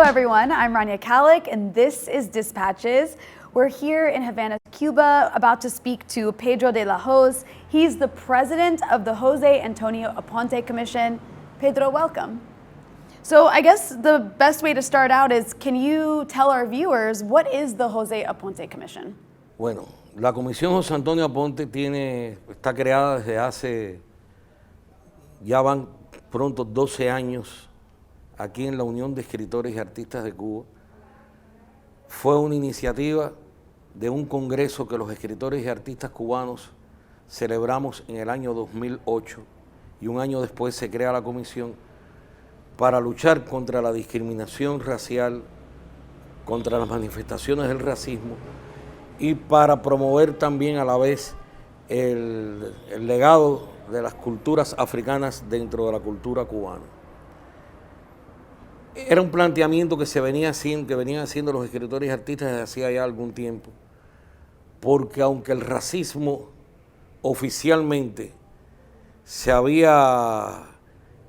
everyone. I'm Rania Kalik, and this is Dispatches. We're here in Havana, Cuba, about to speak to Pedro de la Hoz. He's the president of the Jose Antonio Aponte Commission. Pedro, welcome. So I guess the best way to start out is, can you tell our viewers, what is the Jose Aponte Commission? Bueno, la Comisión José Antonio Aponte está creada desde ya van pronto 12 años aquí en la Unión de Escritores y Artistas de Cuba. Fue una iniciativa de un congreso que los escritores y artistas cubanos celebramos en el año 2008 y un año después se crea la comisión para luchar contra la discriminación racial, contra las manifestaciones del racismo y para promover también a la vez el legado de las culturas africanas dentro de la cultura cubana. Era un planteamiento que venían haciendo los escritores y artistas desde hacía ya algún tiempo, porque aunque el racismo oficialmente se había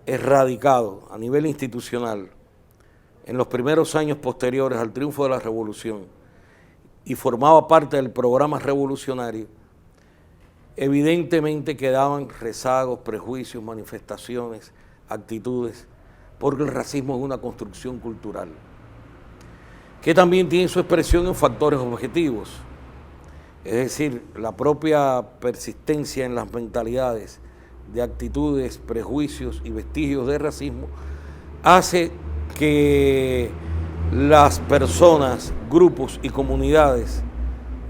erradicado a nivel institucional en los primeros años posteriores al triunfo de la revolución y formaba parte del programa revolucionario, evidentemente quedaban rezagos, prejuicios, manifestaciones, actitudes, porque el racismo es una construcción cultural, que también tiene su expresión en factores objetivos, es decir, la propia persistencia en las mentalidades de actitudes, prejuicios y vestigios de racismo hace que las personas, grupos y comunidades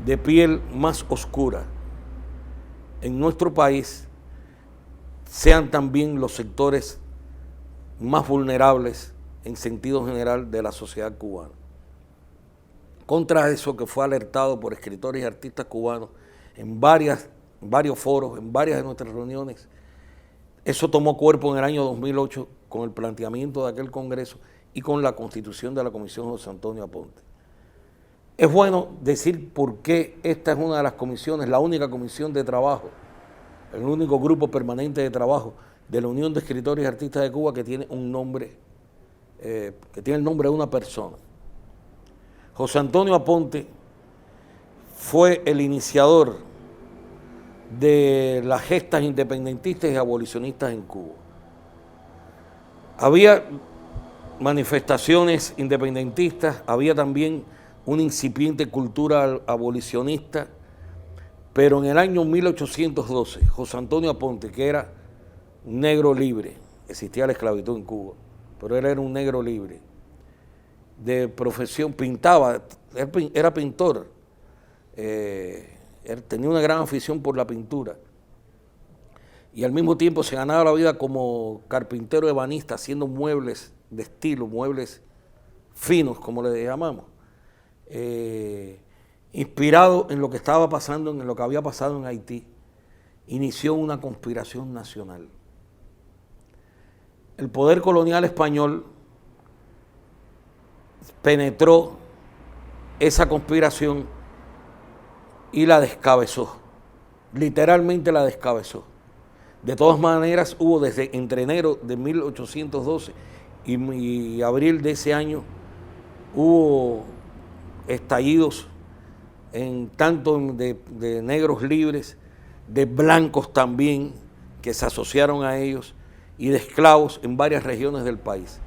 de piel más oscura en nuestro país sean también los sectores más vulnerables en sentido general de la sociedad cubana. Contra eso que fue alertado por escritores y artistas cubanos en varios foros, en varias de nuestras reuniones, eso tomó cuerpo en el año 2008 con el planteamiento de aquel congreso y con la constitución de la Comisión José Antonio Aponte. Es bueno decir por qué esta es una de las comisiones, la única comisión de trabajo, el único grupo permanente de trabajo de la Unión de Escritores y Artistas de Cuba que tiene un nombre, que tiene el nombre de una persona. José Antonio Aponte fue el iniciador de las gestas independentistas y abolicionistas en Cuba. Había manifestaciones independentistas, había también una incipiente cultura abolicionista, pero en el año 1812, José Antonio Aponte, que era un negro libre, existía la esclavitud en Cuba, pero él era un negro libre, de profesión, pintaba, era pintor, él tenía una gran afición por la pintura y al mismo tiempo se ganaba la vida como carpintero ebanista, haciendo muebles de estilo, muebles finos, como le llamamos, inspirado en lo que estaba pasando, en lo que había pasado en Haití, inició una conspiración nacional. El poder colonial español penetró esa conspiración y la descabezó, literalmente la descabezó. De todas maneras, hubo entre enero de 1812 y abril de ese año, hubo estallidos tanto de negros libres, de blancos también, que se asociaron a ellos, y de esclavos en varias regiones del país.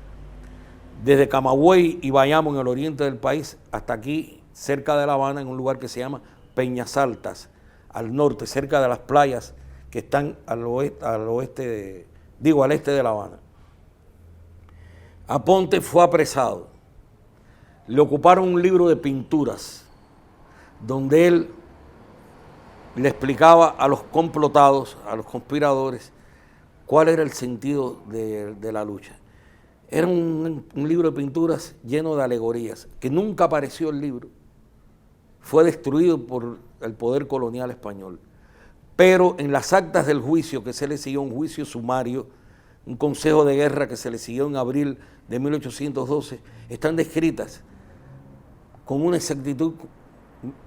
Desde Camagüey y Bayamo, en el oriente del país, hasta aquí, cerca de La Habana, en un lugar que se llama Peñas Altas, al norte, cerca de las playas que están al este de La Habana. Aponte fue apresado. Le ocuparon un libro de pinturas, donde él le explicaba a los complotados, a los conspiradores, cuál era el sentido de la lucha. Era un libro de pinturas lleno de alegorías, que nunca apareció el libro. Fue destruido por el poder colonial español. Pero en las actas del juicio que se le siguió, un juicio sumario, un consejo de guerra que se le siguió en abril de 1812, están descritas con una exactitud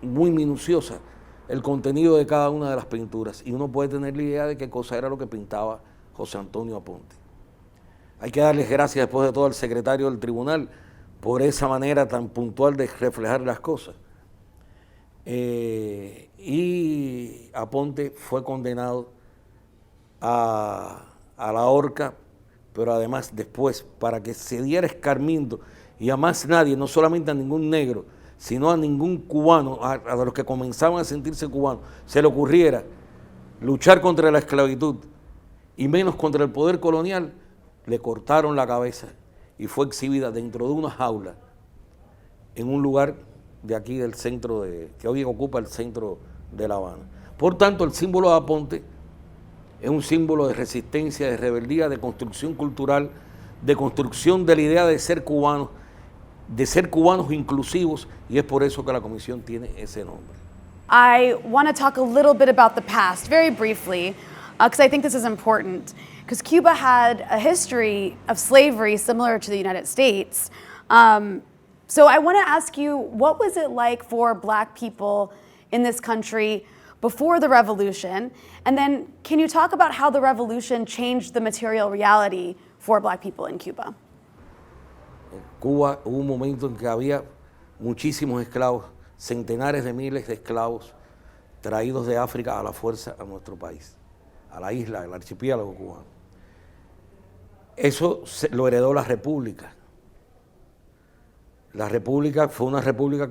muy minuciosa el contenido de cada una de las pinturas, y uno puede tener la idea de qué cosa era lo que pintaba José Antonio Aponte. Hay que darles gracias después de todo al secretario del tribunal, por esa manera tan puntual de reflejar las cosas. Y Aponte fue condenado a la horca, pero además después, para que se diera escarmiento y a más nadie, no solamente a ningún negro, sino a ningún cubano, a los que comenzaban a sentirse cubanos, se le ocurriera luchar contra la esclavitud y menos contra el poder colonial, le cortaron la cabeza y fue exhibida dentro de una jaula en un lugar de aquí del centro, que hoy ocupa el centro de La Habana. Por tanto, el símbolo de Aponte es un símbolo de resistencia, de rebeldía, de construcción cultural, de construcción de la idea de ser cubanos inclusivos, y es por eso que la comisión tiene ese nombre. I want to talk a little bit about the past, very briefly, because I think this is important. Because Cuba had a history of slavery similar to the United States. So I want to ask you, what was it like for Black people in this country before the revolution? And then can you talk about how the revolution changed the material reality for Black people in Cuba? En Cuba hubo un momento en que había muchísimos esclavos, centenares de miles de esclavos traídos de África a la fuerza a nuestro país, a la isla, al archipiélago cubano. Eso lo heredó la República. La República fue una república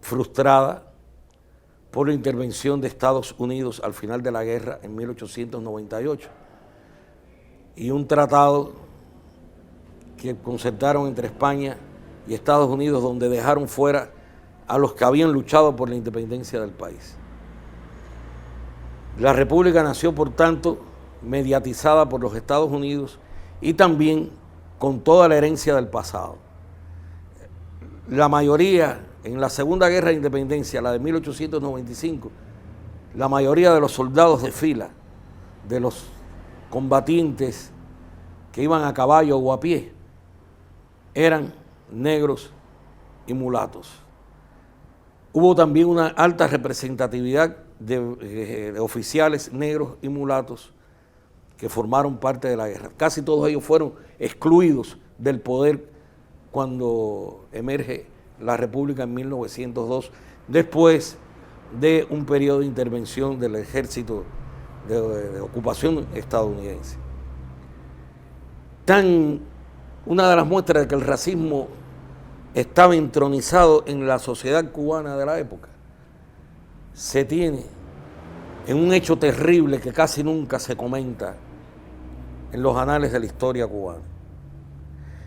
frustrada por la intervención de Estados Unidos al final de la guerra en 1898 y un tratado que concertaron entre España y Estados Unidos, donde dejaron fuera a los que habían luchado por la independencia del país. La República nació, por tanto, mediatizada por los Estados Unidos y también con toda la herencia del pasado. La mayoría, en la Segunda Guerra de Independencia, la de 1895, la mayoría de los soldados de fila, de los combatientes que iban a caballo o a pie, eran negros y mulatos. Hubo también una alta representatividad de oficiales negros y mulatos que formaron parte de la guerra. Casi todos ellos fueron excluidos del poder cuando emerge la República en 1902, después de un periodo de intervención del ejército de ocupación estadounidense. Una de las muestras de que el racismo estaba entronizado en la sociedad cubana de la época se tiene en un hecho terrible que casi nunca se comenta en los anales de la historia cubana,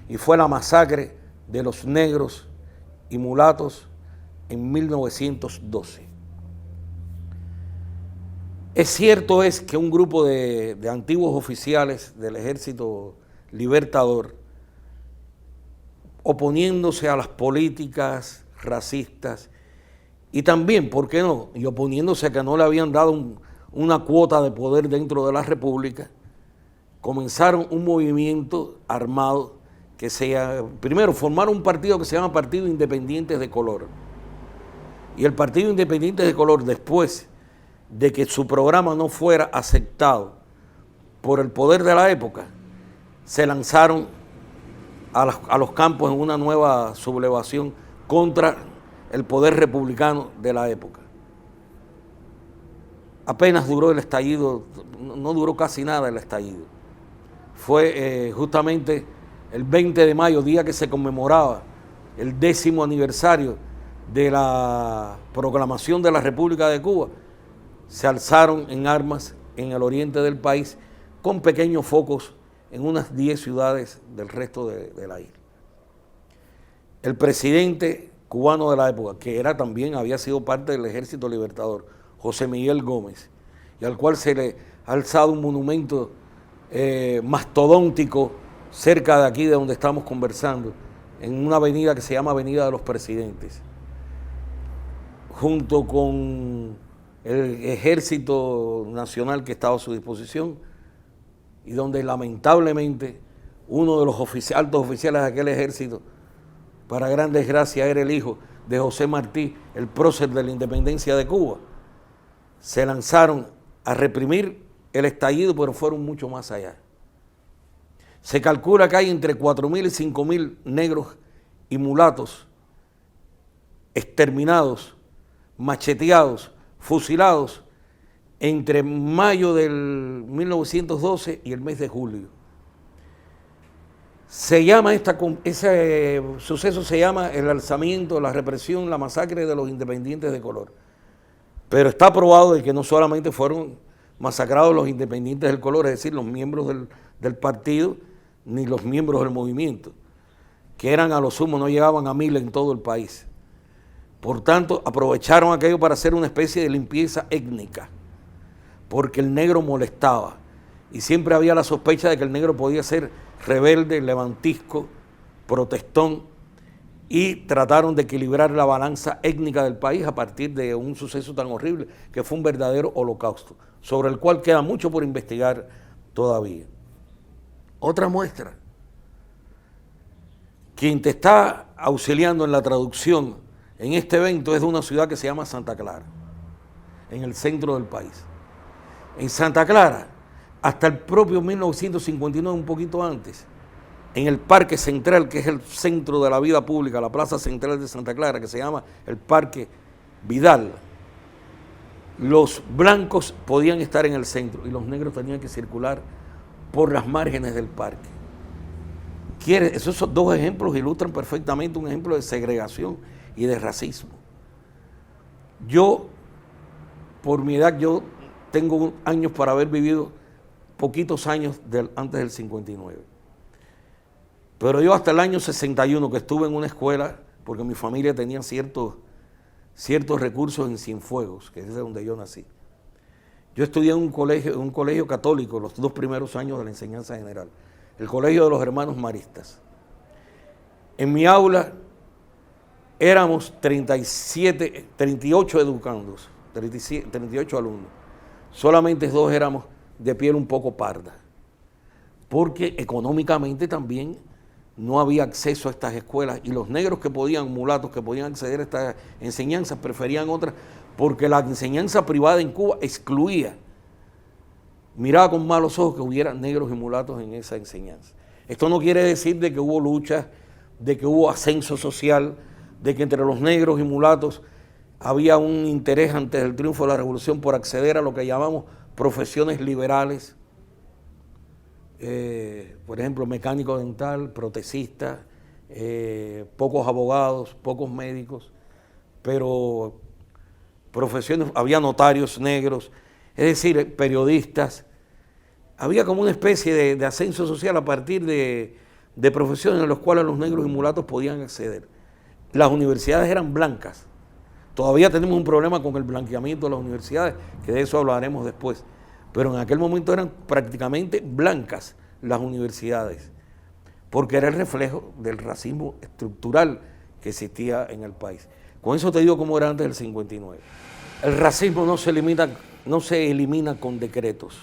y fue la masacre de los negros y mulatos en 1912. Es cierto es que un grupo de antiguos oficiales del Ejército Libertador, oponiéndose a las políticas racistas y también, ¿por qué no?, y oponiéndose a que no le habían dado una cuota de poder dentro de la República, comenzaron un movimiento armado que primero formaron un partido que se llama Partido Independientes de Color. Y el Partido Independientes de Color, después de que su programa no fuera aceptado por el poder de la época, se lanzaron a los campos en una nueva sublevación contra el poder republicano de la época. Apenas duró el estallido, no duró casi nada el estallido. Fue justamente el 20 de mayo, día que se conmemoraba el 10º aniversario de la proclamación de la República de Cuba, se alzaron en armas en el oriente del país con pequeños focos en unas 10 ciudades del resto de la isla. El presidente cubano de la época, que había sido parte del Ejército Libertador, José Miguel Gómez, y al cual se le ha alzado un monumento mastodóntico cerca de aquí de donde estamos conversando, en una avenida que se llama Avenida de los Presidentes, junto con el Ejército Nacional que estaba a su disposición, y donde lamentablemente uno de los altos oficiales de aquel ejército, para gran desgracia, era el hijo de José Martí, el prócer de la independencia de Cuba. Se lanzaron a reprimir el estallido, pero fueron mucho más allá. Se calcula que hay entre 4.000 y 5.000 negros y mulatos exterminados, macheteados, fusilados entre mayo del 1912 y el mes de julio. Se llama ese suceso se llama el alzamiento, la represión, la masacre de los independientes de color. Pero está probado de que no solamente fueron masacrados los independientes del color, es decir, los miembros del partido, ni los miembros del movimiento, que eran a lo sumo, no llegaban a 1.000 en todo el país. Por tanto, aprovecharon aquello para hacer una especie de limpieza étnica, porque el negro molestaba. Y siempre había la sospecha de que el negro podía ser rebelde, levantisco, protestón, y trataron de equilibrar la balanza étnica del país a partir de un suceso tan horrible que fue un verdadero holocausto, sobre el cual queda mucho por investigar todavía. Otra muestra. Quien te está auxiliando en la traducción en este evento es de una ciudad que se llama Santa Clara, en el centro del país. En Santa Clara, hasta el propio 1959, un poquito antes, en el Parque Central, que es el centro de la vida pública, la plaza central de Santa Clara, que se llama el Parque Vidal, los blancos podían estar en el centro y los negros tenían que circular por las márgenes del parque. Esos dos ejemplos ilustran perfectamente un ejemplo de segregación y de racismo. Yo, por mi edad, yo tengo años para haber vivido poquitos años antes del 59. Pero yo hasta el año 61, que estuve en una escuela, porque mi familia tenía ciertos recursos en Cienfuegos, que es de donde yo nací. Yo estudié en un colegio católico los 2 primeros años de la enseñanza general, el Colegio de los Hermanos Maristas. En mi aula éramos 38 educandos, 38 alumnos. Solamente 2 éramos de piel un poco parda, porque económicamente también no había acceso a estas escuelas y los negros mulatos que podían acceder a estas enseñanzas preferían otras, porque la enseñanza privada en Cuba excluía, miraba con malos ojos que hubiera negros y mulatos en esa enseñanza. Esto no quiere decir de que hubo luchas, de que hubo ascenso social, de que entre los negros y mulatos había un interés antes del triunfo de la revolución por acceder a lo que llamamos profesiones liberales, por ejemplo, mecánico dental, protecista, pocos abogados, pocos médicos, pero profesiones, había notarios negros, es decir, periodistas. Había como una especie de ascenso social a partir de profesiones en las cuales los negros y mulatos podían acceder. Las universidades eran blancas. Todavía tenemos un problema con el blanqueamiento de las universidades, que de eso hablaremos después. Pero en aquel momento eran prácticamente blancas las universidades, porque era el reflejo del racismo estructural que existía en el país. Con eso te digo cómo era antes del 59. El racismo no se elimina con decretos.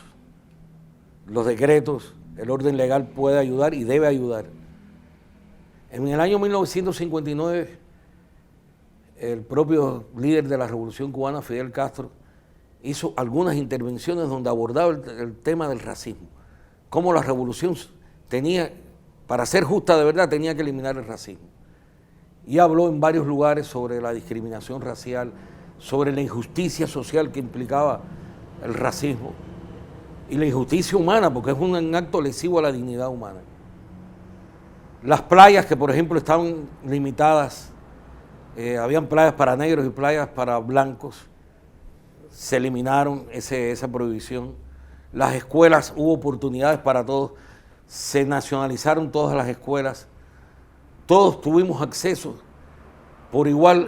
Los decretos, el orden legal puede ayudar y debe ayudar. En el año 1959, el propio líder de la Revolución Cubana, Fidel Castro, hizo algunas intervenciones donde abordaba el tema del racismo. Cómo la revolución tenía, para ser justa de verdad, tenía que eliminar el racismo. Y habló en varios lugares sobre la discriminación racial, sobre la injusticia social que implicaba el racismo y la injusticia humana, porque es un acto lesivo a la dignidad humana. Las playas que, por ejemplo, estaban limitadas, habían playas para negros y playas para blancos, se eliminaron esa prohibición. Las escuelas, hubo oportunidades para todos, se nacionalizaron todas las escuelas, todos tuvimos acceso por iguales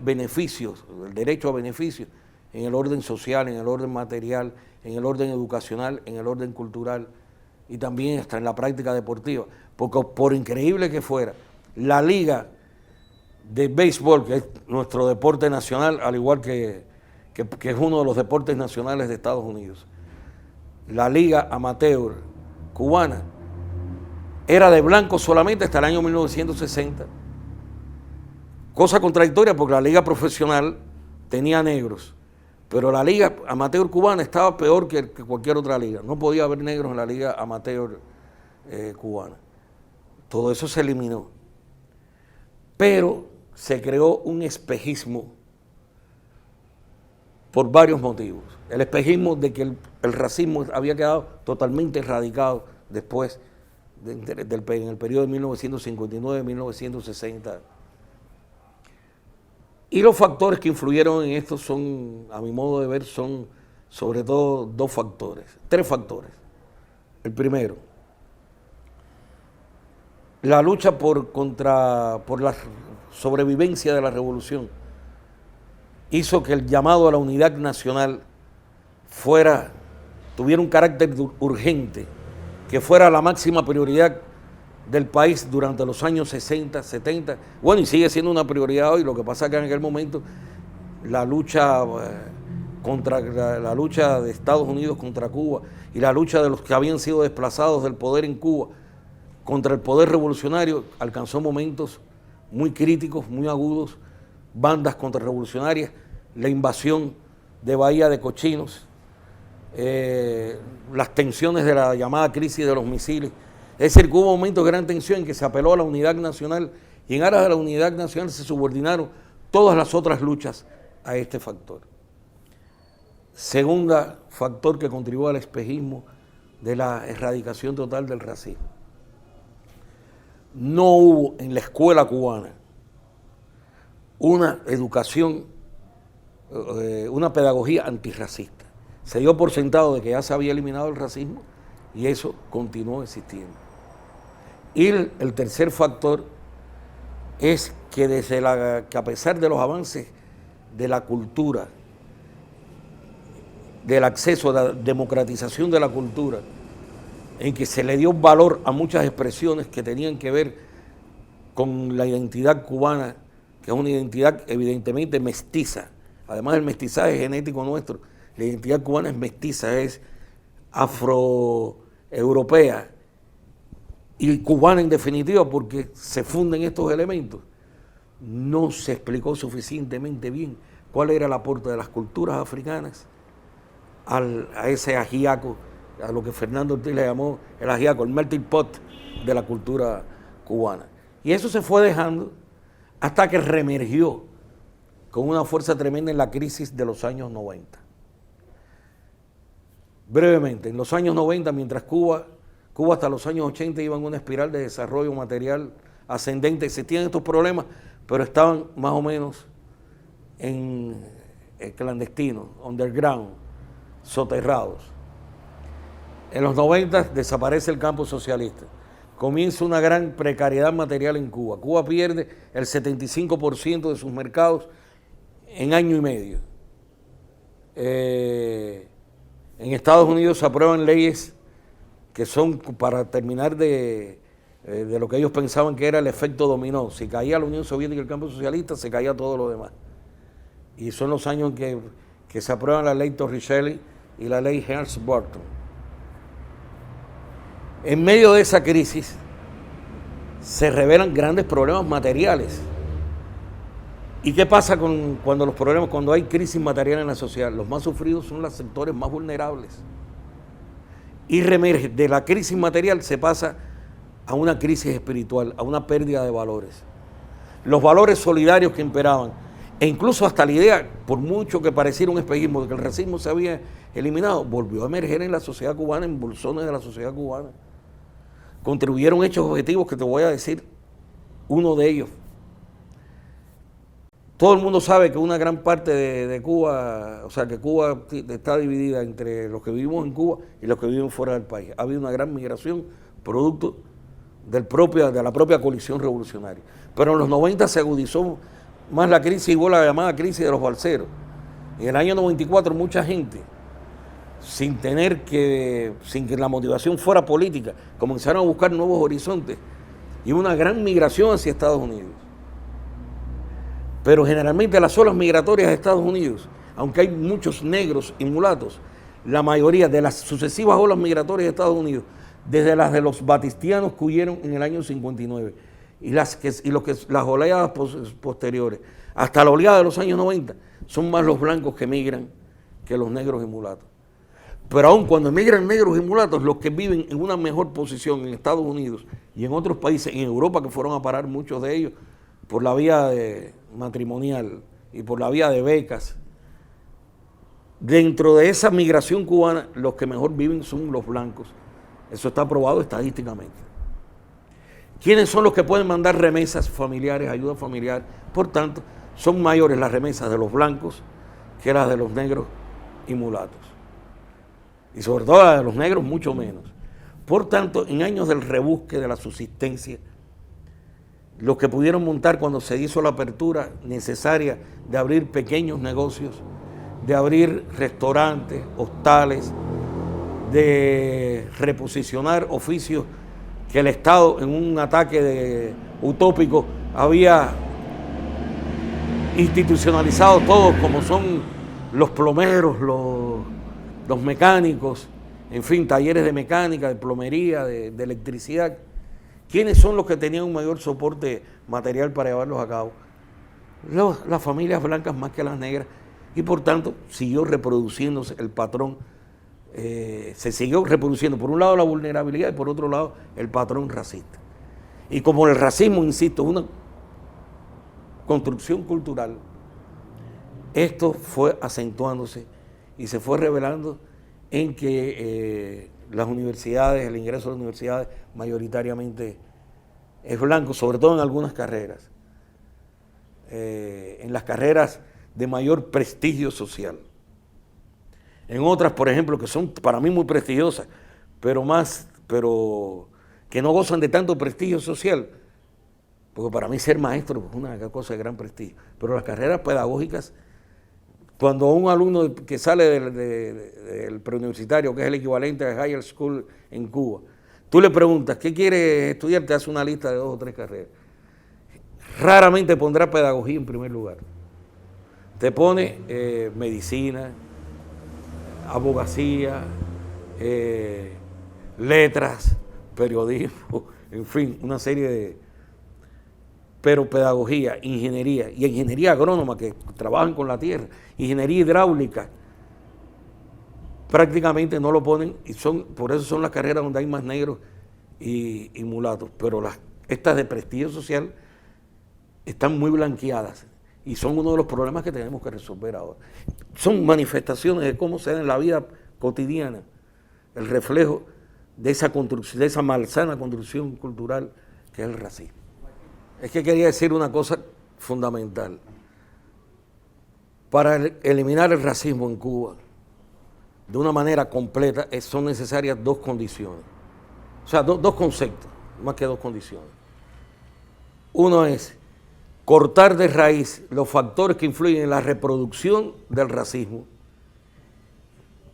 beneficios, el derecho a beneficios en el orden social, en el orden material, en el orden educacional, en el orden cultural y también hasta en la práctica deportiva, porque por increíble que fuera, la liga de béisbol, que es nuestro deporte nacional, al igual que es uno de los deportes nacionales de Estados Unidos, la liga amateur cubana era de blancos solamente hasta el año 1960, cosa contradictoria porque la liga profesional tenía negros, Pero la liga amateur cubana estaba peor que cualquier otra liga. No podía haber negros en la liga amateur cubana. Todo eso se eliminó. Pero se creó un espejismo por varios motivos. El espejismo de que el racismo había quedado totalmente erradicado después en el periodo de 1959-1960. Y los factores que influyeron en esto son, a mi modo de ver, son sobre todo tres factores. El primero, la lucha por la sobrevivencia de la revolución hizo que el llamado a la unidad nacional tuviera un carácter urgente, que fuera la máxima prioridad del país durante los años 60, 70, bueno, y sigue siendo una prioridad hoy. Lo que pasa es que en aquel momento la lucha la lucha de Estados Unidos contra Cuba y la lucha de los que habían sido desplazados del poder en Cuba contra el poder revolucionario alcanzó momentos muy críticos, muy agudos, bandas contrarrevolucionarias, la invasión de Bahía de Cochinos, las tensiones de la llamada crisis de los misiles. Es decir, que hubo momentos de gran tensión en que se apeló a la unidad nacional y en aras de la unidad nacional se subordinaron todas las otras luchas a este factor. Segundo factor que contribuyó al espejismo de la erradicación total del racismo. No hubo en la escuela cubana una educación, una pedagogía antirracista. Se dio por sentado de que ya se había eliminado el racismo y eso continuó existiendo. Y el tercer factor es que que a pesar de los avances de la cultura, del acceso a la democratización de la cultura, en que se le dio valor a muchas expresiones que tenían que ver con la identidad cubana, que es una identidad evidentemente mestiza. Además del mestizaje genético nuestro, la identidad cubana es mestiza, es afroeuropea y cubana en definitiva, porque se funden estos elementos. No se explicó suficientemente bien cuál era el aporte de las culturas africanas a ese ajiaco, a lo que Fernando Ortiz le llamó el ajiaco, el melting pot de la cultura cubana. Y eso se fue dejando hasta que reemergió con una fuerza tremenda en la crisis de los años 90. Brevemente, en los años 90, mientras Cuba hasta los años 80 iba en una espiral de desarrollo material ascendente, existían estos problemas, pero estaban más o menos en clandestinos, underground, soterrados. En los 90 desaparece el campo socialista. Comienza una gran precariedad material en Cuba. Cuba pierde el 75% de sus mercados en año y medio. En Estados Unidos se aprueban leyes que son para terminar de lo que ellos pensaban que era el efecto dominó. Si caía la Unión Soviética y el campo socialista, se caía todo lo demás. Y son los años que se aprueban la ley Torricelli y la ley Helms-Burton. En medio de esa crisis se revelan grandes problemas materiales. ¿Y qué pasa cuando hay crisis material en la sociedad? Los más sufridos son los sectores más vulnerables. Y reemerge de la crisis material, se pasa a una crisis espiritual, a una pérdida de valores. Los valores solidarios que imperaban, e incluso hasta la idea, por mucho que pareciera un espejismo de que el racismo se había eliminado, volvió a emerger en la sociedad cubana, en bolsones de la sociedad cubana. Contribuyeron hechos objetivos que te voy a decir uno de ellos. Todo el mundo sabe que una gran parte de Cuba, o sea, que Cuba está dividida entre los que vivimos en Cuba y los que viven fuera del país. Ha habido una gran migración producto de la propia coalición revolucionaria. Pero en los 90 se agudizó más la crisis, y hubo la llamada crisis de los balseros. En el año 94 mucha gente, sin que la motivación fuera política, comenzaron a buscar nuevos horizontes y una gran migración hacia Estados Unidos. Pero generalmente las olas migratorias de Estados Unidos, aunque hay muchos negros y mulatos, la mayoría de las sucesivas olas migratorias de Estados Unidos, desde las de los batistianos que huyeron en el año 59 y las oleadas posteriores, hasta la oleada de los años 90, son más los blancos que migran que los negros y mulatos. Pero aun cuando emigran negros y mulatos, los que viven en una mejor posición en Estados Unidos y en otros países, en Europa, que fueron a parar muchos de ellos por la vía matrimonial y por la vía de becas, dentro de esa migración cubana, los que mejor viven son los blancos. Eso está probado estadísticamente. ¿Quiénes son los que pueden mandar remesas familiares, ayuda familiar? Por tanto, son mayores las remesas de los blancos que las de los negros y mulatos. Y sobre todo las de los negros, mucho menos. Por tanto, en años del rebusque de la subsistencia, los que pudieron montar cuando se hizo la apertura necesaria de abrir pequeños negocios, de abrir restaurantes, hostales, de reposicionar oficios que el Estado en un ataque utópico había institucionalizado todos, como son los plomeros, los mecánicos, en fin, talleres de mecánica, de plomería, de electricidad. ¿Quiénes son los que tenían un mayor soporte material para llevarlos a cabo? Las familias blancas más que las negras, y por tanto siguió reproduciéndose el patrón, se siguió reproduciendo por un lado la vulnerabilidad y por otro lado el patrón racista. Y como el racismo, insisto, es una construcción cultural, esto fue acentuándose y se fue revelando en que las universidades, el ingreso a las universidades mayoritariamente es blanco, sobre todo en algunas carreras, en las carreras de mayor prestigio social. En otras, por ejemplo, que son para mí muy prestigiosas, pero que no gozan de tanto prestigio social, porque para mí ser maestro es una cosa de gran prestigio, pero las carreras pedagógicas, cuando un alumno que sale del preuniversitario, que es el equivalente a high school en Cuba, tú le preguntas, ¿qué quieres estudiar? Te hace una lista de 2 o 3 carreras. Raramente pondrá pedagogía en primer lugar. Te pone medicina, abogacía, letras, periodismo, en fin, una serie de... Pero pedagogía, ingeniería, y ingeniería agrónoma, que trabajan con la tierra, ingeniería hidráulica, prácticamente no lo ponen, y por eso son las carreras donde hay más negros y mulatos. Pero estas de prestigio social están muy blanqueadas y son uno de los problemas que tenemos que resolver ahora. Son manifestaciones de cómo se da en la vida cotidiana el reflejo de esa construcción, de esa malsana construcción cultural que es el racismo. Es que quería decir una cosa fundamental. Para eliminar el racismo en Cuba de una manera completa son necesarias 2 condiciones. O sea, 2 conceptos, más que 2 condiciones. Uno es cortar de raíz los factores que influyen en la reproducción del racismo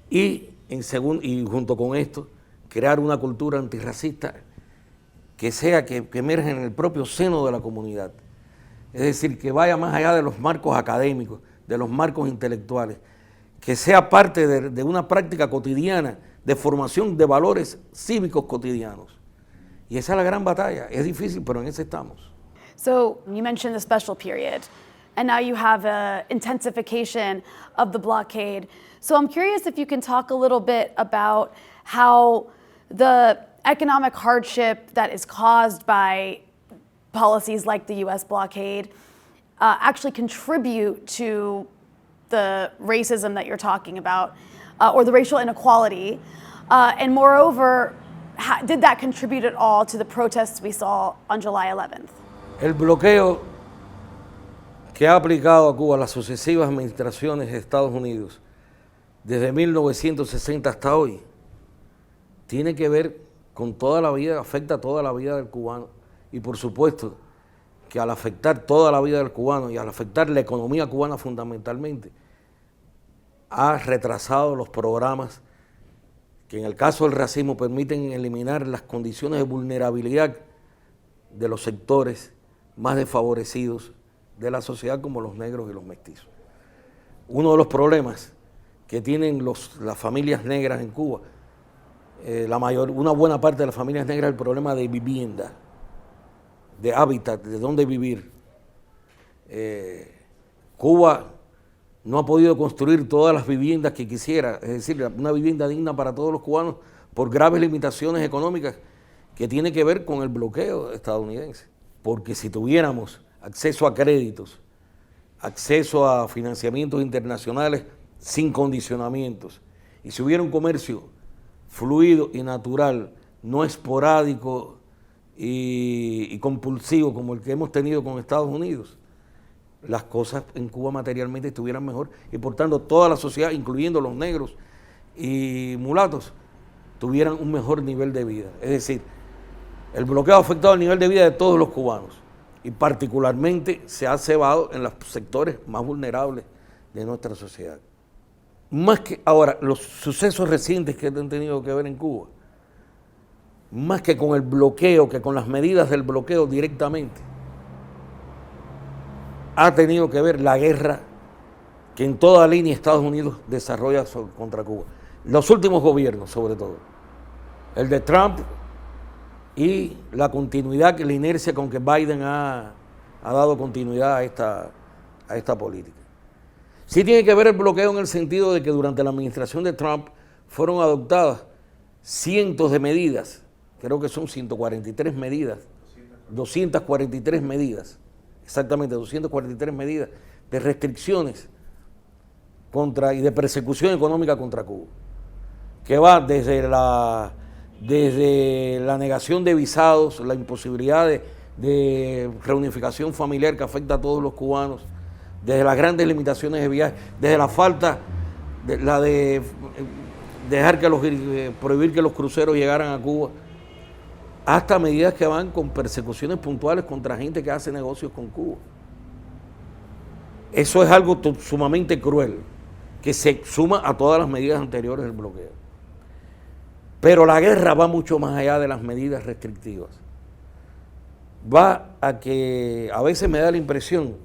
y junto con esto, crear una cultura antirracista que emerja en el propio seno de la comunidad. Es decir, que vaya más allá de los marcos académicos, de los marcos intelectuales, que sea parte de una práctica cotidiana de formación de valores cívicos cotidianos. Y esa es la gran batalla. Es difícil, pero en eso estamos. So you mentioned the special period, and now you have an intensification of the blockade. So I'm curious if you can talk a little bit about how the economic hardship that is caused by policies like the U.S. blockade actually contribute to the racism that you're talking about, or the racial inequality, and moreover, did that contribute at all to the protests we saw on July 11th? El bloqueo que ha aplicado a Cuba las sucesivas administraciones de Estados Unidos desde 1960 hasta hoy tiene que ver con toda la vida, afecta toda la vida del cubano, y por supuesto que al afectar toda la vida del cubano y al afectar la economía cubana fundamentalmente, ha retrasado los programas que en el caso del racismo permiten eliminar las condiciones de vulnerabilidad de los sectores más desfavorecidos de la sociedad, como los negros y los mestizos. Uno de los problemas que tienen las familias negras en Cuba, una buena parte de las familias negras, es el problema de vivienda, de hábitat, de dónde vivir. Cuba no ha podido construir todas las viviendas que quisiera, es decir, una vivienda digna para todos los cubanos por graves limitaciones económicas que tiene que ver con el bloqueo estadounidense. Porque si tuviéramos acceso a créditos, acceso a financiamientos internacionales sin condicionamientos, y si hubiera un comercio fluido y natural, no esporádico y compulsivo como el que hemos tenido con Estados Unidos, las cosas en Cuba materialmente estuvieran mejor y por tanto toda la sociedad, incluyendo los negros y mulatos, tuvieran un mejor nivel de vida. Es decir, el bloqueo ha afectado el nivel de vida de todos los cubanos y particularmente se ha cebado en los sectores más vulnerables de nuestra sociedad. Más que ahora, los sucesos recientes que han tenido que ver en Cuba, más que con el bloqueo, que con las medidas del bloqueo directamente, ha tenido que ver la guerra que en toda línea Estados Unidos desarrolla contra Cuba. Los últimos gobiernos, sobre todo, el de Trump y la continuidad, la inercia con que Biden ha dado continuidad a esta política. Sí tiene que ver el bloqueo en el sentido de que durante la administración de Trump fueron adoptadas cientos de medidas, creo que son 143 medidas, 243 medidas, exactamente 243 medidas de restricciones y de persecución económica contra Cuba, que va desde la negación de visados, la imposibilidad de reunificación familiar que afecta a todos los cubanos, desde las grandes limitaciones de viaje, desde la falta, de dejar prohibir que los cruceros llegaran a Cuba, hasta medidas que van con persecuciones puntuales contra gente que hace negocios con Cuba. Eso es algo sumamente cruel, que se suma a todas las medidas anteriores del bloqueo. Pero la guerra va mucho más allá de las medidas restrictivas. Va a que a veces me da la impresión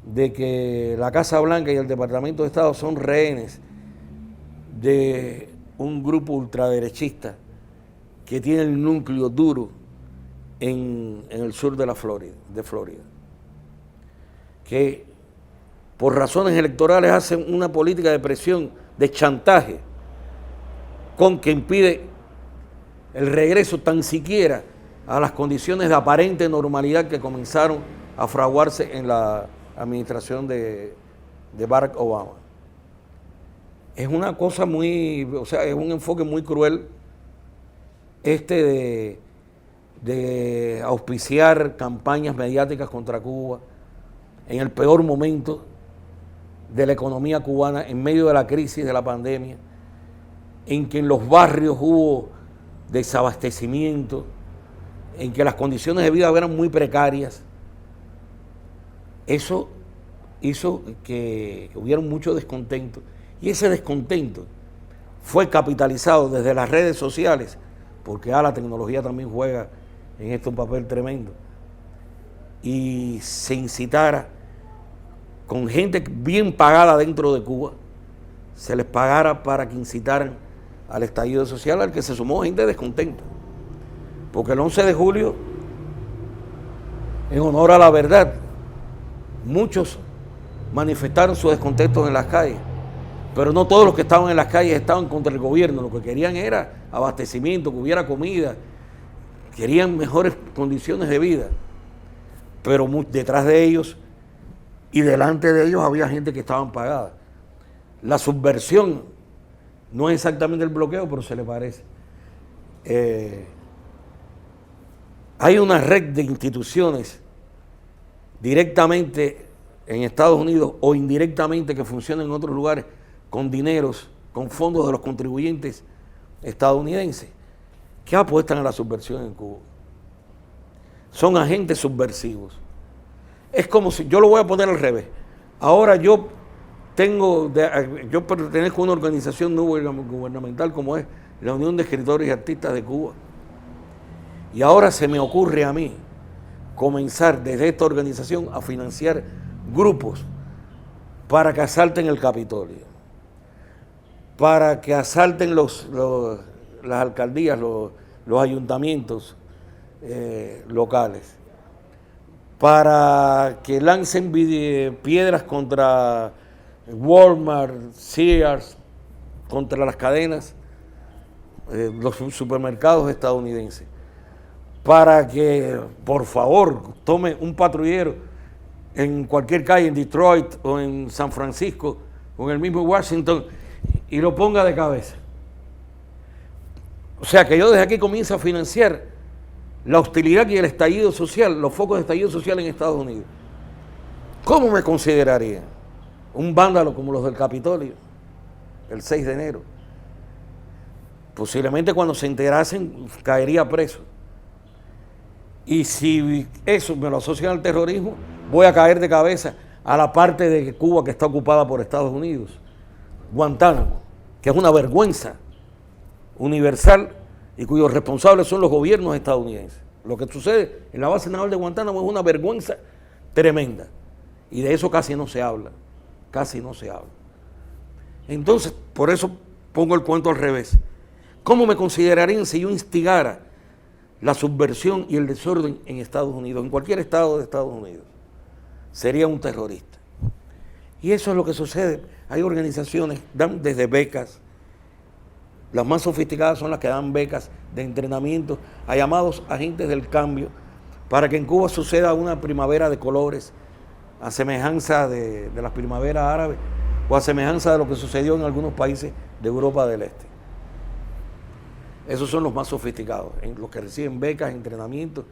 de que la Casa Blanca y el Departamento de Estado son rehenes de un grupo ultraderechista que tiene el núcleo duro en el sur de Florida, que por razones electorales hacen una política de presión, de chantaje, con que impide el regreso tan siquiera a las condiciones de aparente normalidad que comenzaron a fraguarse en la administración de Barack Obama. Es una cosa es un enfoque muy cruel de auspiciar campañas mediáticas contra Cuba en el peor momento de la economía cubana, en medio de la crisis de la pandemia, en que en los barrios hubo desabastecimiento, en que las condiciones de vida eran muy precarias. Eso hizo que hubiera mucho descontento y ese descontento fue capitalizado desde las redes sociales, porque la tecnología también juega en esto un papel tremendo, y se incitara con gente bien pagada dentro de Cuba, se les pagara para que incitaran al estallido social, al que se sumó gente descontenta, porque el 11 de julio, en honor a la verdad, muchos manifestaron su descontento en las calles, pero no todos los que estaban en las calles estaban contra el gobierno. Lo que querían era abastecimiento, que hubiera comida, querían mejores condiciones de vida, pero detrás de ellos y delante de ellos había gente que estaban pagada. La subversión no es exactamente el bloqueo, pero se le parece. Hay una red de instituciones directamente en Estados Unidos o indirectamente que funcionan en otros lugares con dineros, con fondos de los contribuyentes estadounidenses, que apuestan a la subversión en Cuba. Son agentes subversivos. Es como si, yo lo voy a poner al revés. Ahora yo pertenezco a una organización no gubernamental como es la Unión de Escritores y Artistas de Cuba. Y ahora se me ocurre a mí comenzar desde esta organización a financiar grupos para que asalten el Capitolio, para que asalten las alcaldías, los ayuntamientos locales, para que lancen piedras contra Walmart, Sears, contra las cadenas, los supermercados estadounidenses, para que, por favor, tome un patrullero en cualquier calle, en Detroit o en San Francisco o en el mismo Washington, y lo ponga de cabeza. O sea, que yo desde aquí comienzo a financiar la hostilidad y el estallido social, los focos de estallido social en Estados Unidos. ¿Cómo me consideraría un vándalo como los del Capitolio el 6 de enero? Posiblemente cuando se enterasen caería preso. Y si eso me lo asocian al terrorismo, voy a caer de cabeza a la parte de Cuba que está ocupada por Estados Unidos. Guantánamo, que es una vergüenza universal y cuyos responsables son los gobiernos estadounidenses. Lo que sucede en la base naval de Guantánamo es una vergüenza tremenda. Y de eso casi no se habla. Casi no se habla. Entonces, por eso pongo el cuento al revés. ¿Cómo me considerarían si yo instigara la subversión y el desorden en Estados Unidos, en cualquier estado de Estados Unidos? Sería un terrorista. Y eso es lo que sucede. Hay organizaciones, dan desde becas, las más sofisticadas son las que dan becas de entrenamiento a llamados agentes del cambio, para que en Cuba suceda una primavera de colores, a semejanza de las primaveras árabes, o a semejanza de lo que sucedió en algunos países de Europa del Este. Esos son los más sofisticados, los que reciben becas, entrenamientos,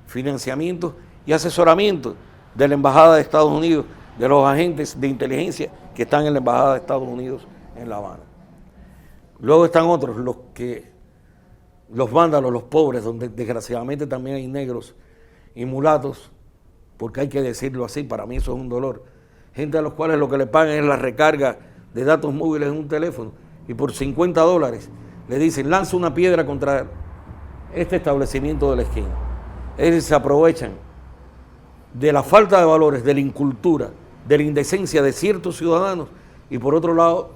financiamientos y asesoramiento de la Embajada de Estados Unidos, de los agentes de inteligencia que están en la Embajada de Estados Unidos en La Habana. Luego están otros, los vándalos, los pobres, donde desgraciadamente también hay negros y mulatos, porque hay que decirlo así, para mí eso es un dolor. Gente a los cuales lo que le pagan es la recarga de datos móviles en un teléfono, y por $50 le dicen, lanza una piedra contra este establecimiento de la esquina. Ellos se aprovechan de la falta de valores, de la incultura, de la indecencia de ciertos ciudadanos, y por otro lado,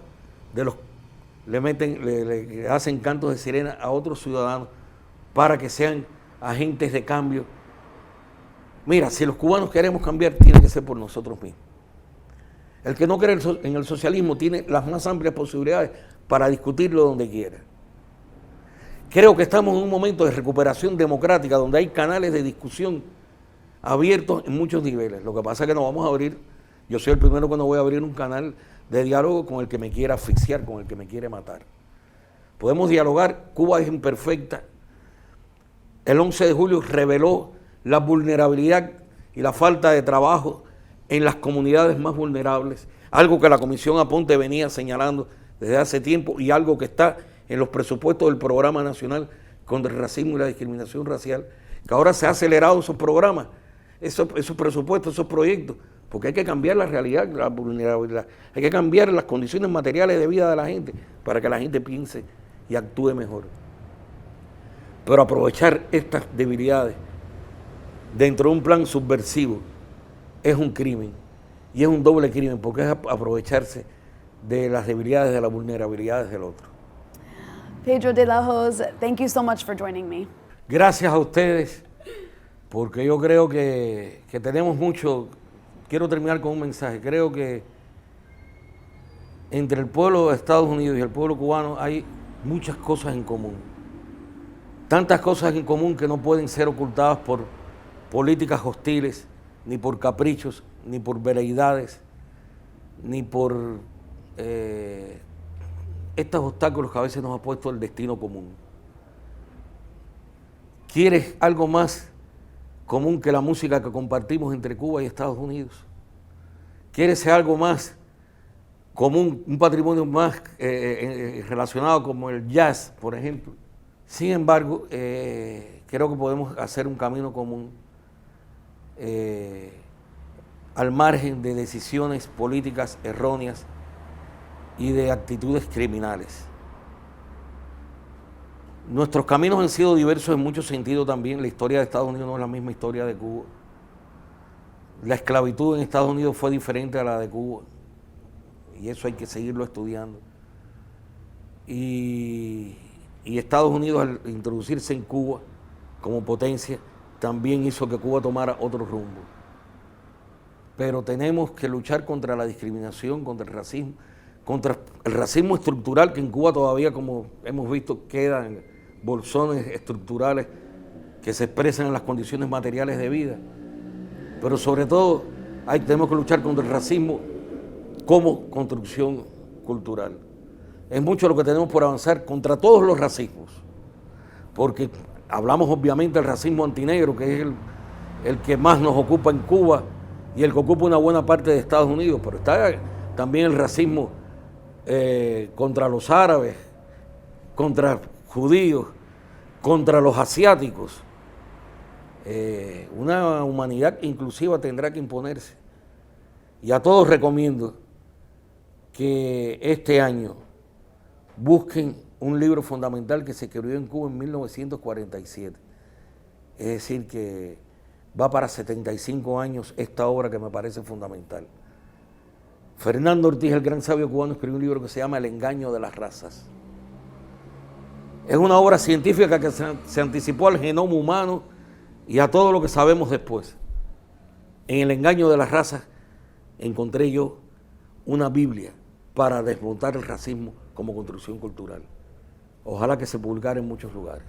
le hacen cantos de sirena a otros ciudadanos para que sean agentes de cambio. Mira, si los cubanos queremos cambiar, tiene que ser por nosotros mismos. El que no cree en el socialismo tiene las más amplias posibilidades para discutirlo donde quiera. Creo que estamos en un momento de recuperación democrática donde hay canales de discusión abiertos en muchos niveles. Lo que pasa es que no vamos a abrir, yo soy el primero que no voy a abrir un canal de diálogo con el que me quiera asfixiar, con el que me quiere matar. Podemos dialogar, Cuba es imperfecta. El 11 de julio reveló la vulnerabilidad y la falta de trabajo en las comunidades más vulnerables, algo que la Comisión Aponte venía señalando desde hace tiempo y algo que está en los presupuestos del Programa Nacional contra el Racismo y la Discriminación Racial, que ahora se ha acelerado esos programas, esos presupuestos, esos proyectos, porque hay que cambiar la realidad, la vulnerabilidad, hay que cambiar las condiciones materiales de vida de la gente para que la gente piense y actúe mejor. Pero aprovechar estas debilidades dentro de un plan subversivo es un crimen, y es un doble crimen, porque es aprovecharse de las debilidades, de las vulnerabilidades del otro. Pedro de la Hoz, thank you so much for joining me. Gracias a ustedes, porque yo creo que tenemos mucho. Quiero terminar con un mensaje. Creo que entre el pueblo de Estados Unidos y el pueblo cubano hay muchas cosas en común. Tantas cosas en común que no pueden ser ocultadas por políticas hostiles, ni por caprichos, ni por veleidades, ni por estos obstáculos que a veces nos ha puesto el destino común. ¿Quieres algo más común que la música que compartimos entre Cuba y Estados Unidos? ¿Quieres algo más común, un patrimonio más relacionado como el jazz, por ejemplo? Sin embargo, creo que podemos hacer un camino común al margen de decisiones políticas erróneas y de actitudes criminales. Nuestros caminos han sido diversos en muchos sentidos también. La historia de Estados Unidos no es la misma historia de Cuba. La esclavitud en Estados Unidos fue diferente a la de Cuba, y eso hay que seguirlo estudiando. Y Estados Unidos, al introducirse en Cuba como potencia, también hizo que Cuba tomara otro rumbo. pero tenemos que luchar contra la discriminación, contra el racismo estructural, que en Cuba todavía, como hemos visto, quedan bolsones estructurales que se expresan en las condiciones materiales de vida. Pero sobre todo tenemos que luchar contra el racismo como construcción cultural. Es mucho lo que tenemos por avanzar contra todos los racismos, porque hablamos obviamente del racismo antinegro, que es el que más nos ocupa en Cuba y el que ocupa una buena parte de Estados Unidos, pero está también el racismo contra los árabes, contra judíos, contra los asiáticos. Una humanidad inclusiva tendrá que imponerse. Y a todos recomiendo que este año busquen un libro fundamental que se escribió en Cuba en 1947. Es decir, que va para 75 años esta obra que me parece fundamental. Fernando Ortiz, el gran sabio cubano, escribió un libro que se llama El engaño de las razas. Es una obra científica que se anticipó al genoma humano y a todo lo que sabemos después. En El engaño de las razas encontré yo una Biblia para desmontar el racismo como construcción cultural. Ojalá que se publicara en muchos lugares.